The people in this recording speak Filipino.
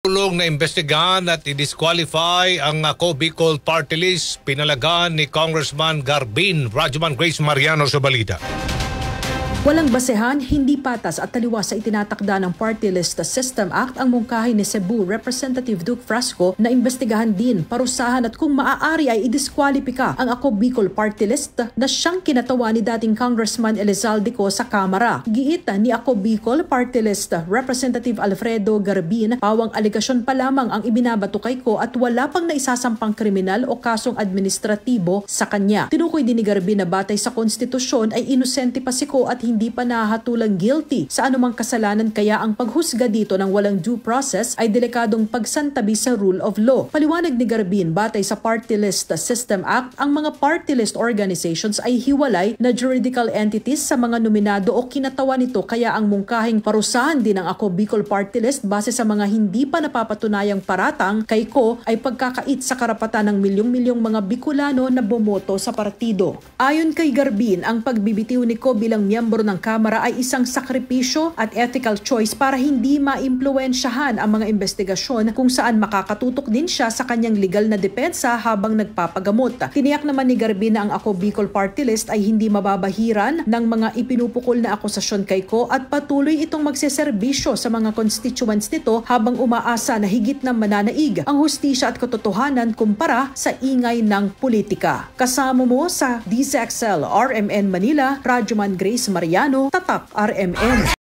Tulong na imbestigahan at i-disqualify ang Ako Bicol Party List, pinalagaan ni Congressman Garbin. Radyoman Grace Mariano sa balita. Walang basehan, hindi patas at taliwas sa itinatakda ng Party List System Act ang mungkahi ni Cebu Representative Duke Frasco na imbestigahan din, parusahan at kung maaari ay i-disqualify ang Ako Bicol Party List na siyang kinatawa ni dating Congressman Elizalde Co sa Kamara. Giit ni Ako Bicol Party List Representative Alfredo Garbin, pawang aligasyon pa lamang ang ibinabato kay Co at wala pang naisasampang kriminal o kasong administratibo sa kanya. Tinukoy din ni Garbin na batay sa konstitusyon ay inosente pa si Co at hindi pa nahatulang guilty sa anumang kasalanan, kaya ang paghusga dito ng walang due process ay delikadong pagsantabi sa rule of law. Paliwanag ni Garbin, batay sa Party List System Act, ang mga party list organizations ay hiwalay na juridical entities sa mga nominado o kinatawa nito, kaya ang mungkahing parusahan din ng Ako Bicol Party List base sa mga hindi pa napapatunayang paratang kay Co ay pagkakait sa karapatan ng milyong-milyong mga Bicolano na bumoto sa partido. Ayon kay Garbin, ang pagbibitiw ni Co bilang miyembro ng Kamara ay isang sakripisyo at ethical choice para hindi maimpluwensyahan ang mga investigasyon kung saan makakatutok din siya sa kanyang legal na depensa habang nagpapagamot. Tiniyak naman ni Garbin na ang Ako Bicol Party List ay hindi mababahiran ng mga ipinupukol na akusasyon kay Co at patuloy itong magseserbisyo sa mga constituents nito habang umaasa na higit na mananaig ang hustisya at katotohanan kumpara sa ingay ng politika. Kasama mo sa DZXL RMN Manila, Radyoman Grace Mariano, Tatak RMN.